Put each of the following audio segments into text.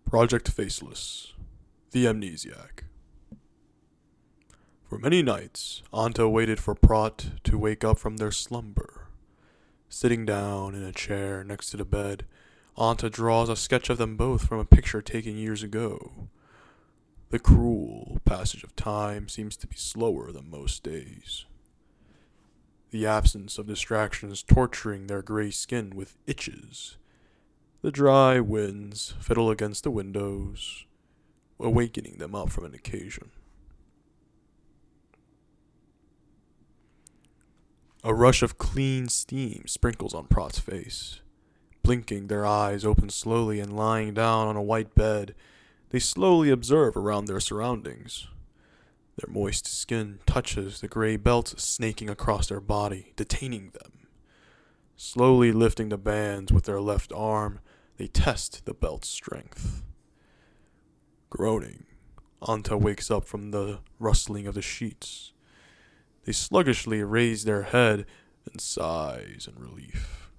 Project Faceless, the AMNESIAC. For many nights, Anta waited for Prat to wake up from their slumber. Sitting down in a chair next to the bed, Anta draws a sketch of them both from a picture taken years ago. The cruel passage of time seems to be slower than most days. The absence of distractions torturing their gray skin with itches. The dry winds fiddle against the windows, awakening them up from an occasion. A rush of clean steam sprinkles on Prat's face. Blinking their eyes open slowly and lying down on a white bed, they slowly observe around their surroundings. Their moist skin touches the gray belts snaking across their body, detaining them. Slowly lifting the bands with their left arm, they test the belt's strength. Groaning, Anta wakes up from the rustling of the sheets. They sluggishly raise their head and sighs in relief.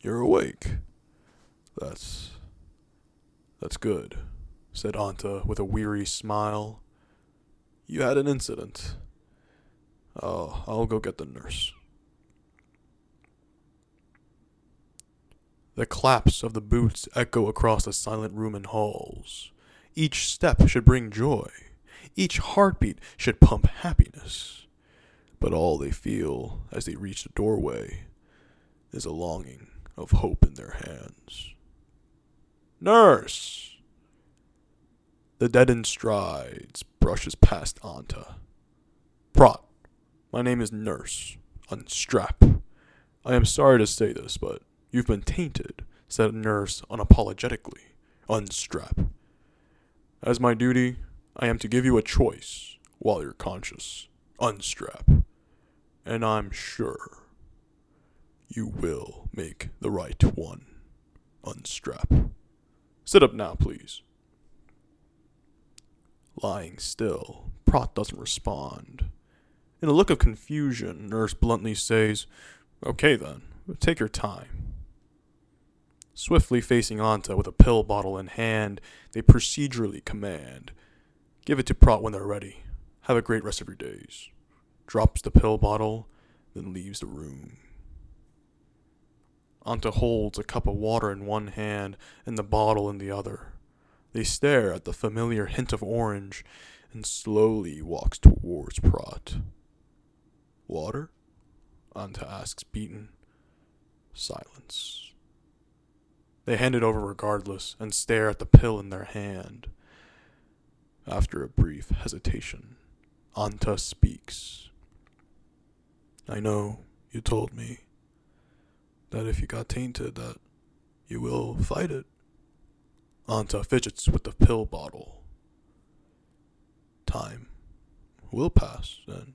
"You're awake. That's good," said Anta with a weary smile. "You had an incident. I'll go get the nurse." The claps of the boots echo across the silent room and halls. Each step should bring joy. Each heartbeat should pump happiness. But all they feel as they reach the doorway is a longing of hope in their hands. "Nurse!" The deadened strides brushes past Anta. "Prat, my name is Nurse. Unstrap. I am sorry to say this, but you've been tainted," said Nurse unapologetically. "Unstrap. As my duty, I am to give you a choice while you're conscious. Unstrap. And I'm sure you will make the right one. Unstrap. Sit up now, please." Lying still, Prat doesn't respond. In a look of confusion, Nurse bluntly says, "Okay then, take your time." Swiftly facing Anta with a pill bottle in hand, they procedurally command, "Give it to Prat when they're ready. Have a great rest of your days." Drops the pill bottle, then leaves the room. Anta holds a cup of water in one hand and the bottle in the other. They stare at the familiar hint of orange and slowly walks towards Prat. "Water?" Anta asks, beaten. Silence. They hand it over regardless and stare at the pill in their hand. After a brief hesitation, Anta speaks. "I know you told me that if you got tainted that you will fight it." Anta fidgets with the pill bottle. "Time will pass, and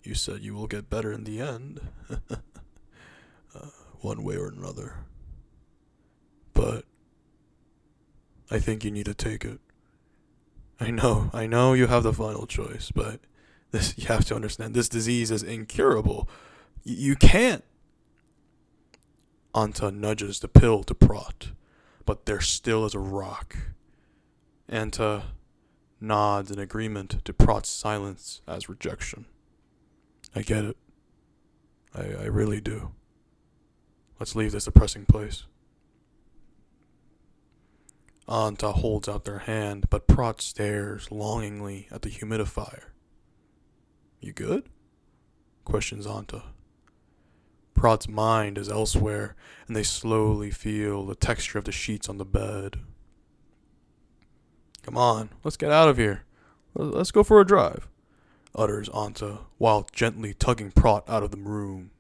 you said you will get better in the end, one way or another. But I think you need to take it. I know you have the final choice, but you have to understand, this disease is incurable. You can't." Anta nudges the pill to Prat, but they're still as a rock. Anta nods in agreement to Prat's silence as rejection. "I get it. I really do. Let's leave this depressing place." Anta holds out their hand, but Prat stares longingly at the humidifier. "You good?" questions Anta. Prat's mind is elsewhere, and they slowly feel the texture of the sheets on the bed. "Come on, let's get out of here. Let's go for a drive," utters Anta, while gently tugging Prat out of the room.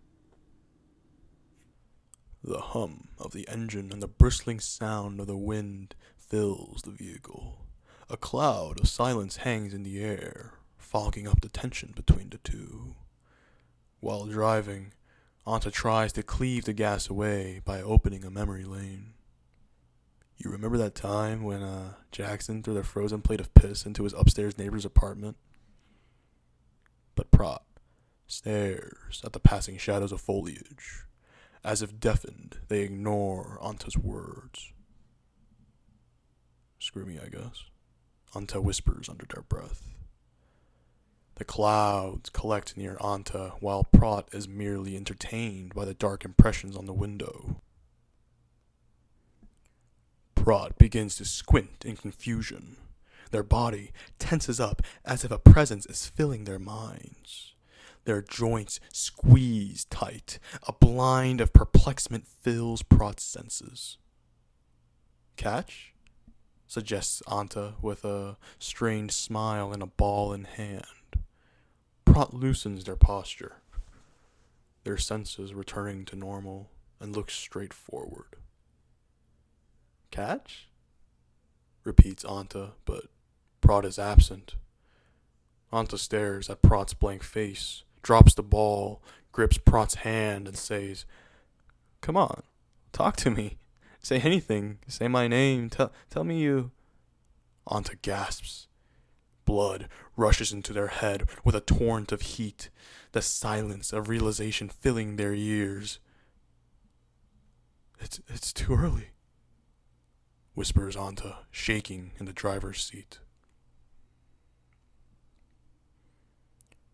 The hum of the engine and the bristling sound of the wind fills the vehicle. A cloud of silence hangs in the air, fogging up the tension between the two. While driving, Anta tries to cleave the gas away by opening a memory lane. "You remember that time when Jackson threw the frozen plate of piss into his upstairs neighbor's apartment?" But Prat stares at the passing shadows of foliage. As if deafened, they ignore Anta's words. Screw me, I guess, Anta whispers under their breath. The clouds collect near Anta while Prot is merely entertained by the dark impressions on the window. Prot begins to squint in confusion. Their body tenses up as if a presence is filling their minds. Their joints squeeze tight. A blind of perplexment fills Prot's senses. Catch? Suggests Anta with a strained smile and a ball in hand. Prot loosens their posture, their senses returning to normal, and looks straight forward. Catch? Repeats Anta, but Prot is absent. Anta stares at Prot's blank face, drops the ball, grips Prot's hand, and says, "Come on, talk to me. Say anything. Say my name. Tell me you." Anta gasps. Blood rushes into their head with a torrent of heat, the silence of realization filling their ears. It's too early," whispers Anta, shaking in the driver's seat.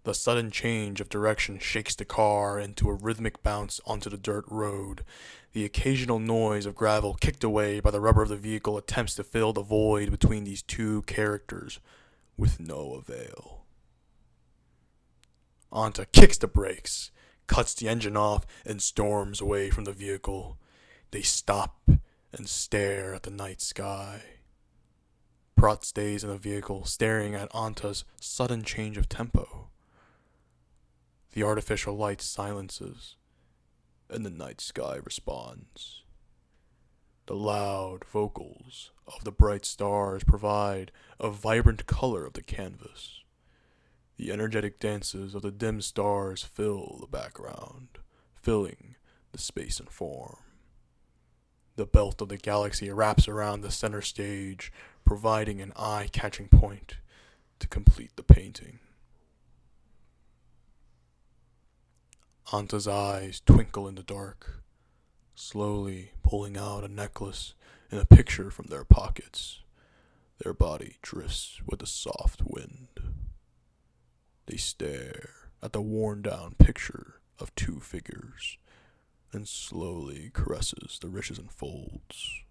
The sudden change of direction shakes the car into a rhythmic bounce onto the dirt road. The occasional noise of gravel kicked away by the rubber of the vehicle attempts to fill the void between these two characters, with no avail. Anta kicks the brakes, cuts the engine off, and storms away from the vehicle. They stop and stare at the night sky. Prot stays in the vehicle, staring at Anta's sudden change of tempo. The artificial light silences, and the night sky responds. The loud vocals of the bright stars provide a vibrant color of the canvas. The energetic dances of the dim stars fill the background, filling the space and form. The belt of the galaxy wraps around the center stage, providing an eye-catching point to complete the painting. Anta's eyes twinkle in the dark, slowly pulling out a necklace and a picture from their pockets. Their body drifts with the soft wind. They stare at the worn-down picture of two figures and slowly caresses the riches and folds.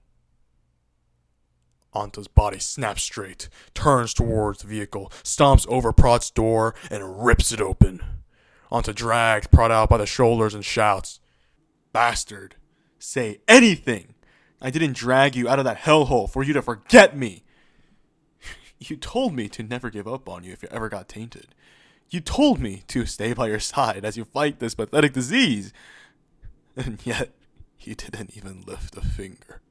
Anta's body snaps straight, turns towards the vehicle, stomps over Prot's door, and rips it open. Anta drags Prot out by the shoulders and shouts, "Bastard, say anything! I didn't drag you out of that hellhole for you to forget me! You told me to never give up on you if you ever got tainted. You told me to stay by your side as you fight this pathetic disease. And yet, you didn't even lift a finger."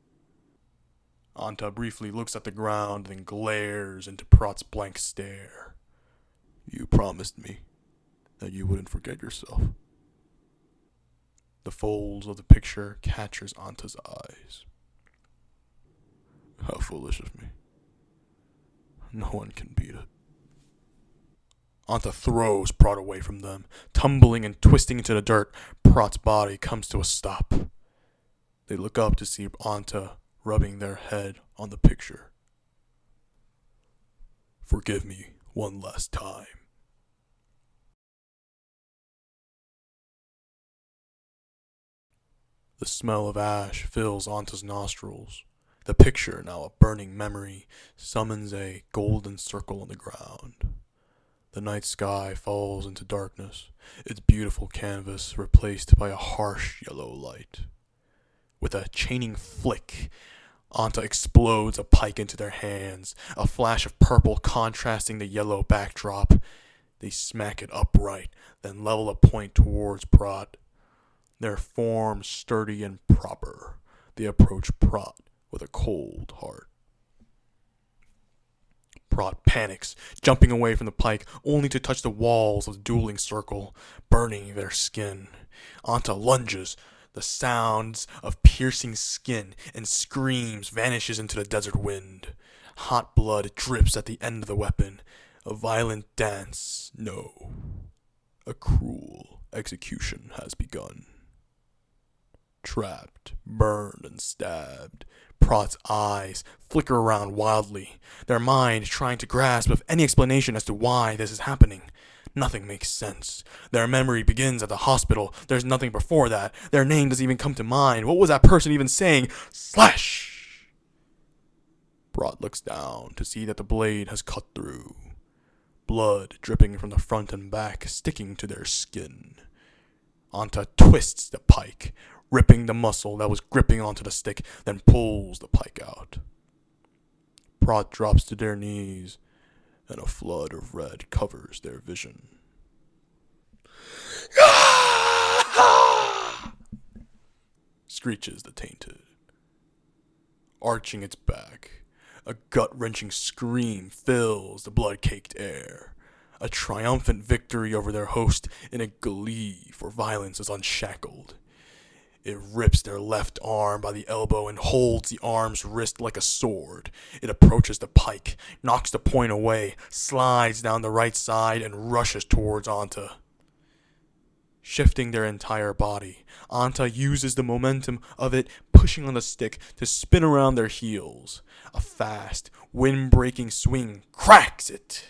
Anta briefly looks at the ground, then glares into Prot's blank stare. "You promised me that you wouldn't forget yourself." The folds of the picture catches Anta's eyes. How foolish of me. No one can beat it. Anta throws Prot away from them. Tumbling and twisting into the dirt, Prot's body comes to a stop. They look up to see Anta rubbing their head on the picture. "Forgive me one last time." The smell of ash fills Anta's nostrils. The picture, now a burning memory, summons a golden circle on the ground. The night sky falls into darkness, its beautiful canvas replaced by a harsh yellow light. With a chaining flick, Anta explodes a pike into their hands, a flash of purple contrasting the yellow backdrop. They smack it upright, then level a point towards Prot. Their forms sturdy and proper, they approach Prot with a cold heart. Prot panics, jumping away from the pike, only to touch the walls of the dueling circle, burning their skin. Anta lunges. The sounds of piercing skin and screams vanishes into the desert wind. Hot blood drips at the end of the weapon. A violent dance, no. A cruel execution has begun. Trapped, burned, and stabbed, Prot's eyes flicker around wildly, their mind trying to grasp of any explanation as to why this is happening. Nothing makes sense. Their memory begins at the hospital. There's nothing before that. Their name doesn't even come to mind. What was that person even saying? Slash! Prot looks down to see that the blade has cut through. Blood dripping from the front and back, sticking to their skin. Anta twists the pike, ripping the muscle that was gripping onto the stick, then pulls the pike out. Prot drops to their knees, and a flood of red covers their vision. Screeches the tainted. Arching its back, a gut-wrenching scream fills the blood-caked air. A triumphant victory over their host in a glee for violence is unshackled. It rips their left arm by the elbow and holds the arm's wrist like a sword. It approaches the pike, knocks the point away, slides down the right side, and rushes towards Anta. Shifting their entire body, Anta uses the momentum of it pushing on the stick to spin around their heels. A fast, wind-breaking swing cracks it,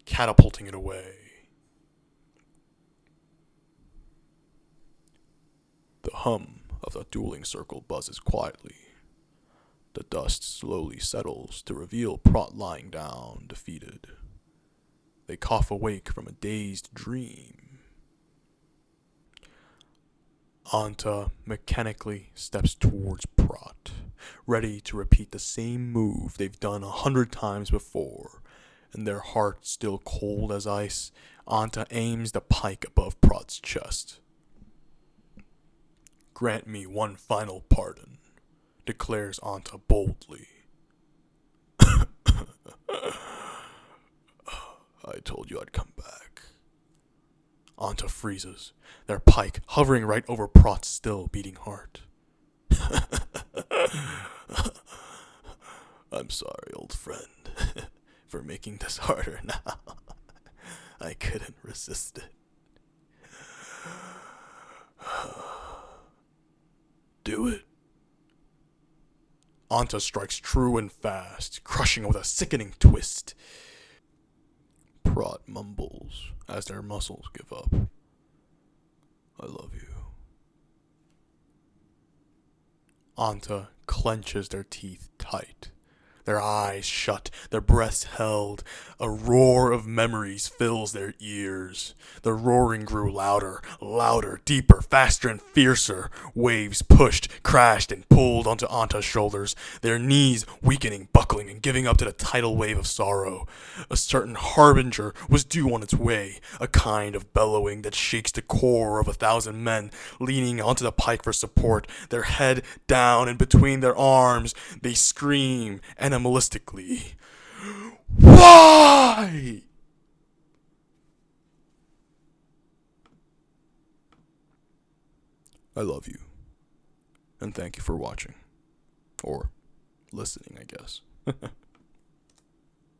catapulting it away. The hum of the dueling circle buzzes quietly. The dust slowly settles to reveal Prot lying down, defeated. They cough awake from a dazed dream. Anta mechanically steps towards Prot, ready to repeat the same move they've done 100 times before. And their heart still cold as ice, Anta aims the pike above Prot's chest. "Grant me one final pardon," declares Anta boldly. "I told you I'd come back." Anta freezes, their pike hovering right over Prot's still beating heart. "I'm sorry, old friend, for making this harder now. I couldn't resist it." "Do it." Anta strikes true and fast, crushing with a sickening twist. Prot mumbles as their muscles give up. "I love you." Anta clenches their teeth tight, their eyes shut, their breaths held. A roar of memories fills their ears. The roaring grew louder, louder, deeper, faster, and fiercer. Waves pushed, crashed, and pulled onto Anta's shoulders, their knees weakening, buckling, and giving up to the tidal wave of sorrow. A certain harbinger was due on its way, a kind of bellowing that shakes the core of 1,000 men, leaning onto the pike for support, their head down and between their arms. They scream animalistically, "Why?" I love you, and thank you for watching. Or listening, I guess.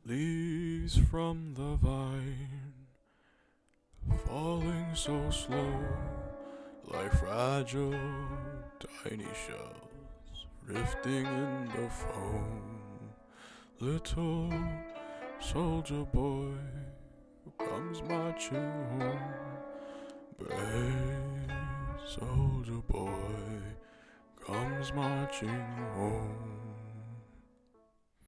Leaves from the vine, falling so slow, like fragile, tiny shells, drifting in the foam. Little soldier boy comes marching home. Brave soldier boy comes marching home.